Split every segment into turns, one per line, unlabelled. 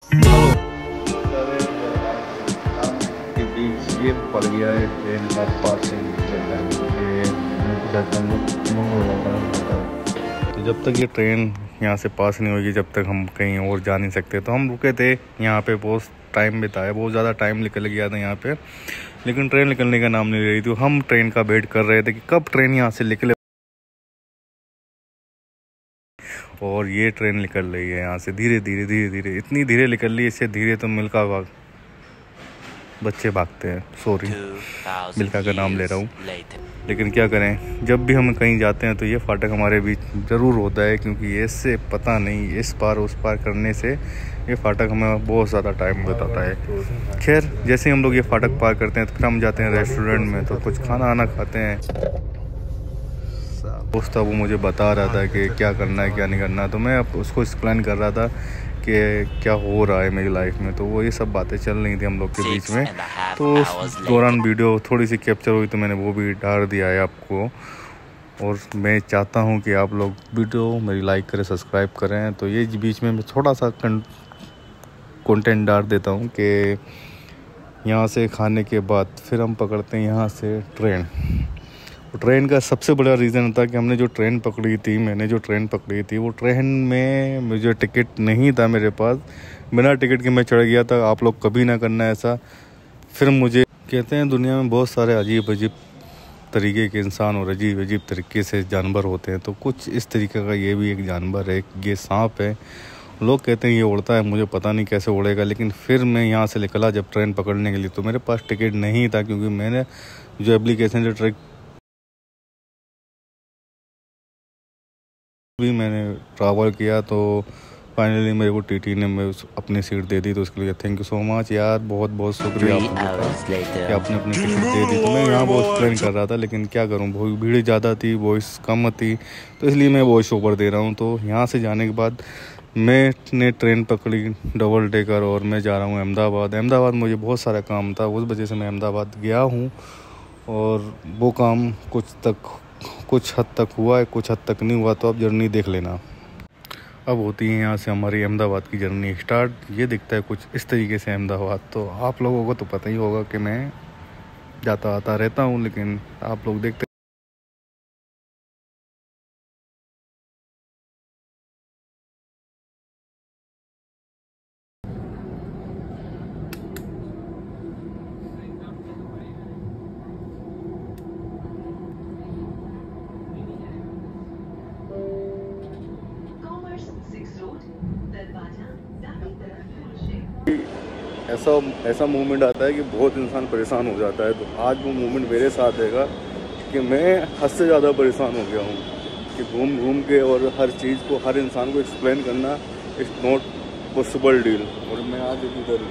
के बीच ये पड़ गया है ट्रेन का पासिंग। तो जब तक ये ट्रेन यहाँ से पास नहीं होगी, जब तक हम कहीं और जा नहीं सकते। तो हम रुके थे यहाँ पे, बहुत टाइम बिताया, बहुत ज़्यादा टाइम निकल गया था यहाँ पे, लेकिन ट्रेन निकलने का नाम नहीं ले रही थी। हम ट्रेन का वेट कर रहे थे कि कब ट्रेन यहाँ से निकले, और ये ट्रेन निकल रही है यहाँ से धीरे धीरे धीरे धीरे। इतनी धीरे निकल रही है, इससे धीरे तो मिल्खा भाग बच्चे भागते हैं। सॉरी, मिल्खा का नाम ले रहा हूँ, लेकिन क्या करें, जब भी हम कहीं जाते हैं तो ये फाटक हमारे बीच ज़रूर होता है, क्योंकि इससे पता नहीं इस पार उस पार करने से ये फाटक हमें बहुत ज़्यादा टाइम बताता है। खैर, जैसे ही हम लोग ये फाटक पार करते हैं तो फिर हम जाते हैं रेस्टोरेंट में, तो कुछ खाना आना खाते हैं। दोस्त था, वो मुझे बता रहा था कि क्या करना है क्या नहीं करना, तो मैं उसको एक्सप्लेन कर रहा था कि क्या हो रहा है मेरी लाइफ में। तो वो ये सब बातें चल रही थी हम लोग के बीच में। तो उस दौरान वीडियो थोड़ी सी कैप्चर हुई, तो मैंने वो भी डाल दिया है आपको। और मैं चाहता हूँ कि आप लोग वीडियो मेरी लाइक करें, सब्सक्राइब करें। तो ये बीच में मैं थोड़ा सा कंटेंट डाल देता हूँ कि यहाँ से खाने के बाद फिर हम पकड़ते हैं यहाँ से ट्रेन। ट्रेन का सबसे बड़ा रीज़न था कि हमने जो ट्रेन पकड़ी थी, मैंने जो ट्रेन पकड़ी थी, वो ट्रेन में मुझे टिकट नहीं था मेरे पास। बिना टिकट के मैं चढ़ गया था। आप लोग कभी ना करना ऐसा। फिर मुझे कहते हैं दुनिया में बहुत सारे अजीब अजीब तरीके के इंसान और अजीब अजीब तरीके से जानवर होते हैं, तो कुछ इस तरीके का ये भी एक जानवर है। ये सांप है। लोग कहते हैं ये उड़ता है, मुझे पता नहीं कैसे उड़ेगा। लेकिन फिर मैं यहाँ से निकला जब ट्रेन पकड़ने के लिए, तो मेरे पास टिकट नहीं था, क्योंकि मैंने जो एप्लीकेशन जो ट्रैक भी मैंने ट्रैवल किया, तो फाइनली मेरे को टीटी ने अपनी सीट दे दी। तो उसके लिए थैंक यू सो मच यार, बहुत बहुत शुक्रिया कि आपने अपनी टिकट दे दी। तो मैं यहाँ वॉइस एक्सप्लेन कर रहा था, लेकिन क्या करूँ, बहुत भीड़ ज़्यादा थी, वॉइस कम थी, तो इसलिए मैं वॉइस ओवर दे रहा हूँ। तो यहाँ से जाने के बाद मैंने ट्रेन पकड़ी डबल डेकर, और मैं जा रहा हूँ अहमदाबाद। अहमदाबाद मुझे बहुत सारा काम था, उस वजह से मैं अहमदाबाद गया हूँ, और वो काम कुछ हद तक हुआ है, कुछ हद तक नहीं हुआ। तो अब जर्नी देख लेना। अब होती है यहाँ से हमारी अहमदाबाद की जर्नी स्टार्ट। ये दिखता है कुछ इस तरीके से अहमदाबाद। तो आप लोगों को तो पता ही होगा कि मैं जाता आता रहता हूँ, लेकिन आप लोग देखते ऐसा मूवमेंट आता है कि बहुत इंसान परेशान हो जाता है। तो आज वो मूवमेंट मेरे साथ हैगा कि मैं हद से ज़्यादा परेशान हो गया हूँ कि घूम घूम के और हर चीज़ को हर इंसान को एक्सप्लेन करना इट्स नॉट पॉसिबल डील। और मैं आज इधर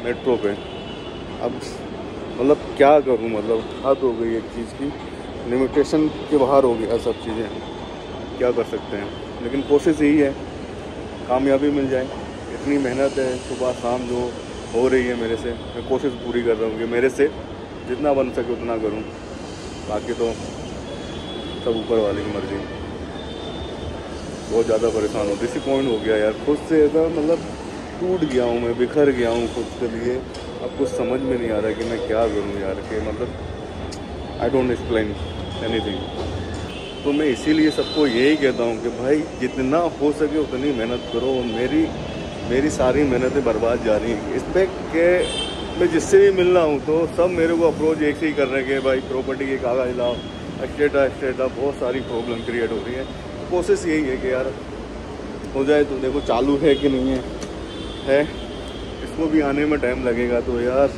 मेट्रो पे, अब मतलब क्या करूँ, मतलब हद हो गई एक चीज़ की, लिमिटेशन के बाहर हो गया सब चीज़ें। क्या कर सकते हैं, लेकिन कोशिश यही है कामयाबी मिल जाए। इतनी मेहनत है सुबह शाम जो हो रही है मेरे से, मैं कोशिश पूरी कर रहा हूँ कि मेरे से जितना बन सके उतना करूँ। बाकी तो सब ऊपर वाले की मर्जी। बहुत ज़्यादा परेशान हूँ, डिसअपॉइंट हो गया यार खुद से। ऐसा मतलब टूट गया हूँ मैं, बिखर गया हूँ खुद के लिए। अब कुछ समझ में नहीं आ रहा कि मैं क्या करूँ यार, कि मतलब आई डोंट एक्सप्लेन एनीथिंग। तो मैं इसीलिए सबको यही कहता हूँ कि भाई जितना हो सके उतनी मेहनत करो। मेरी सारी मेहनतें बर्बाद जा रही हैं इस पर कि मैं जिससे भी मिल रहा हूँ तो सब मेरे को अप्रोच एक से ही कर रहे हैं कि भाई प्रॉपर्टी के कागज लाओ, स्टेटा बहुत सारी प्रॉब्लम क्रिएट हो रही है। तो कोशिश यही है कि यार हो जाए। तो देखो चालू है कि नहीं है, इसको भी आने में टाइम लगेगा। तो यार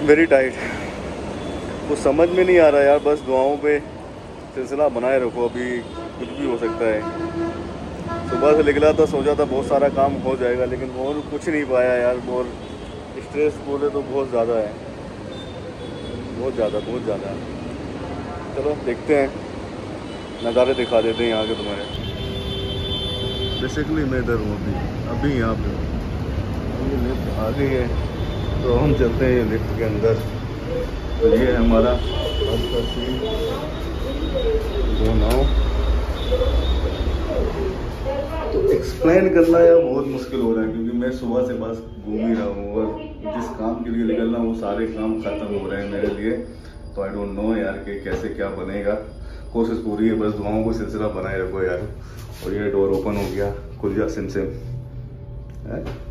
वेरी टाइट, वो समझ में नहीं आ रहा यार। बस दुआओं पे सिलसिला बनाए रखो, अभी कुछ भी हो सकता है। सुबह से निकला था, सोचा था बहुत सारा काम हो जाएगा, लेकिन और कुछ नहीं पाया यार। और स्ट्रेस बोले तो बहुत ज़्यादा है, बहुत ज़्यादा। चलो देखते हैं, नज़ारे दिखा देते हैं यहाँ के तुम्हारे। बेसिकली मैं इधर हूँ अभी यहाँ पे। ये लिफ्ट आ गई है, तो हम चलते हैं लिफ्ट के अंदर। तो ये है हमारा बस का सीन, दो नाव। तो एक्सप्लेन करना यार बहुत मुश्किल हो रहा है, क्योंकि मैं सुबह से बस घूम ही रहा हूँ और जिस काम के लिए निकलना वो सारे काम खत्म हो रहे हैं मेरे लिए। तो आई डोंट नो यार कि कैसे क्या बनेगा। कोशिश पूरी है, बस दुआओं को सिलसिला बनाए रखो यार। और ये डोर ओपन हो गया, खुल जा सिम सिम,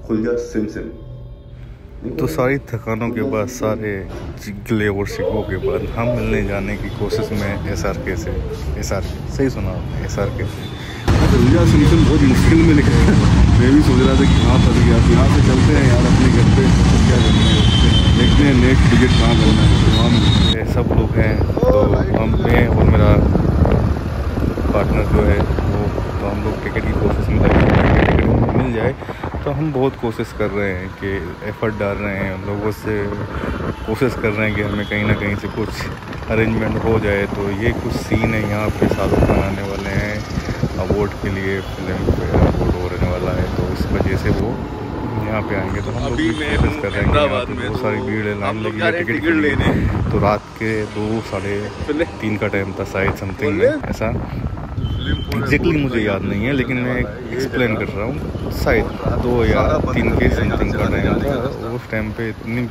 खुल जा सिम सिम। तो सारी थकानों के बाद, सारे गिले और शिकवों के बाद हम मिलने जाने की कोशिश में SRK से, SRK सही सुना, SRK खुल जा सिम सिम बहुत मुश्किल में लिखा है। मैं भी सोच रहा था कि हाँ फंस गया। यहाँ से चलते हैं यार अपने घर पे, तो क्या करना है, देखते हैं नेक्स्ट टिकट कहाँ करना है। तो हम सब लोग हैं, तो हम मैं और मेरा पार्टनर जो है वो, तो हम लोग टिकट की कोशिश में लगे हैं कि टिकट मिल जाए। तो हम बहुत कोशिश कर रहे हैं कि एफ़र्ट डाल रहे हैं, लोगों से कोशिश कर रहे हैं कि हमें कहीं ना कहीं से कुछ अरेंजमेंट हो जाए। तो ये कुछ सीन है यहाँ पे, शाहरुख खान आने वाले हैं अवार्ड के लिए, फिल्म पे अवार्ड हो रहने वाला है, तो इस वजह से वो यहाँ पे आएंगे। तो हम लोग भी कोशिश कर रहे हैं कि यहाँ पे बहुत सारी भीड़ है, लाइन लगी है टिकट लेने। तो रात के 2 साढ़े 3 का टाइम था शायद, समथिंग में ऐसा, एग्जैक्टली मुझे याद नहीं है, लेकिन मैं एक्सप्लेन कर रहा हूँ, शायद 2 या 3 के समथिंग का टाइम था। उस टाइम पे इतनी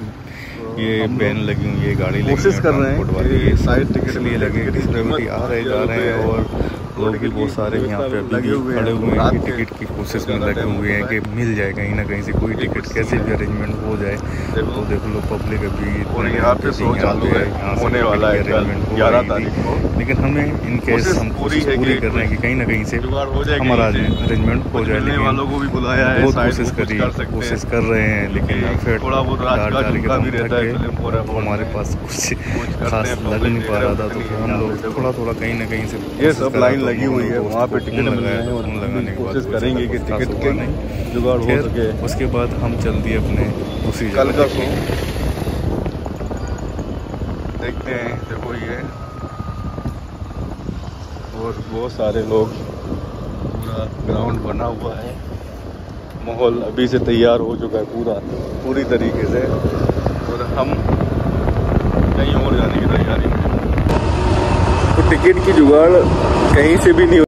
ये बैन लगी हुई है, गाड़ी कोशिश कर रहे हैं ये साइड टिकट इसलिए लगे कि सेलिब्रिटी आ रहे जा रहे हैं और लोग भी बहुत सारे यहाँ पे अभी खड़े हुए हैं कि टिकट की कोशिश में लगे हुए हैं कि मिल जाए कहीं ना कहीं से कोई टिकट, कैसे भी अरेंजमेंट हो जाए। तो देख लो पब्लिक अभी यहाँ पे होने वाला है अरेंजमेंट 11 तारीख को, लेकिन हमें इन केस हम कोशिश पूरी कर रहे हैं कि कहीं ना कहीं से हमारा अरेंजमेंट हो जाए। लेकिन वालों को भी बुलाया है, बहुत कोशिश कर रहे हैं, लेकिन फिर थोड़ा बहुत हमारे पास कुछ खास लग नहीं पा रहा था। तो हम लोग थोड़ा कहीं ना कहीं से ये सब लाइन लगी हुई है, वहाँ पे टिकट लगाया है और लगाने की कोशिश करेंगे कि टिकट के जुगाड़ हो सके। उसके बाद हम चल दिए अपने उसी कल का शो देखते हैं। देखो ये और बहुत सारे लोग, पूरा ग्राउंड बना हुआ है, माहौल अभी से तैयार हो चुका है पूरी तरीके से, और हम कहीं और जाने की तैयारी में। तो टिकट की जुगाड़ कहीं से भी नहीं हुई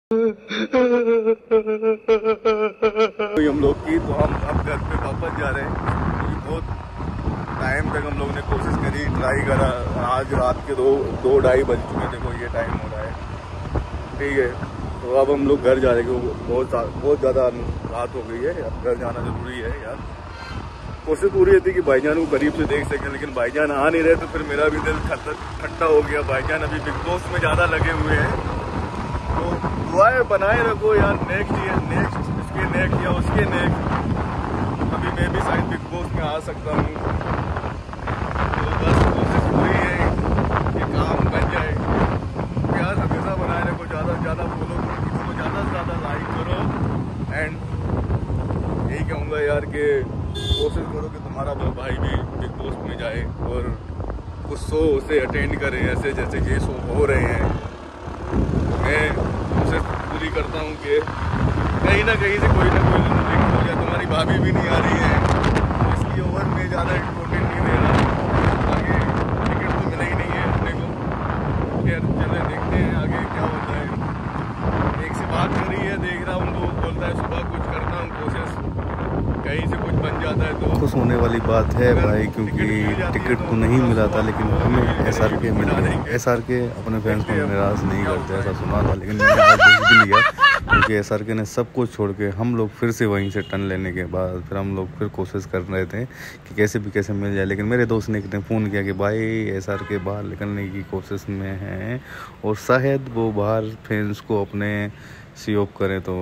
हम लोग की। तो हम अब घर पे वापस जा रहे हैं, क्योंकि बहुत टाइम तक हम लोग ने कोशिश करी, ट्राई करा। आज रात के 2-2:30 बज चुके हैं, देखो ये टाइम हो रहा है, ठीक है। तो अब हम लोग घर जा रहे हैं, बहुत ज़्यादा रात हो गई है, अब घर जाना ज़रूरी है यार। कोशिश पूरी थी कि भाईजान को करीब से देख सकें, लेकिन भाईजान आ नहीं रहे, तो फिर मेरा भी दिल खट्टा हो गया। भाईजान अभी बिग बॉस में ज़्यादा लगे हुए हैं, तो दुआएं बनाए रखो यार, नेक्स्ट इसके नेक्स्ट या उसके नेक्स्ट अभी मैं भी शायद बिग बॉस में आ सकता हूँ। तो बस कोशिश पूरी है कि काम बन जाए। प्यार हमेशा बनाए रखो, ज़्यादा से ज़्यादा फॉलो करो, वीडियो को ज़्यादा से ज़्यादा लाइक करो। एंड यही कहूँगा यार कि कोशिश करो कि तुम्हारा भाई भी बिग बॉस में जाए और कुछ शो उसे अटेंड करे, ऐसे जैसे ये शो हो रहे हैं। मैं कोशिश पूरी करता हूँ कि कहीं ना कहीं से कोई ना कोई टिकट हो जाए। तुम्हारी भाभी भी नहीं आ रही है, तो इसलिए ओवर में ज़्यादा इम्पोर्टेंट नहीं दे रहा, आगे टिकट तो मिला ही नहीं है अपने को। फिर चले देखते हैं आगे क्या होता है। एक से बात कर रही है, देख रहा हूँ, तो बोलता है सुबह कुछ करता हूँ कोशिश, कहीं से कुछ बन जाता है तो खुश होने वाली बात है भाई, क्योंकि टिकट तो नहीं मिला था, लेकिन हमें SRK मिल गया। SRK अपने फैंस को निराश नहीं करते, ऐसा सुना था, लेकिन मैंने आज देख भी लिया, क्योंकि SRK ने सब कुछ छोड़ के हम लोग फिर से वहीं से टर्न लेने के बाद फिर हम लोग फिर कोशिश कर रहे थे कि कैसे भी कैसे मिल जाए। लेकिन मेरे दोस्त ने फ़ोन किया कि भाई SRK बाहर निकलने की कोशिश में है और शायद वो बाहर फैंस को अपने सी ऑफ करें, तो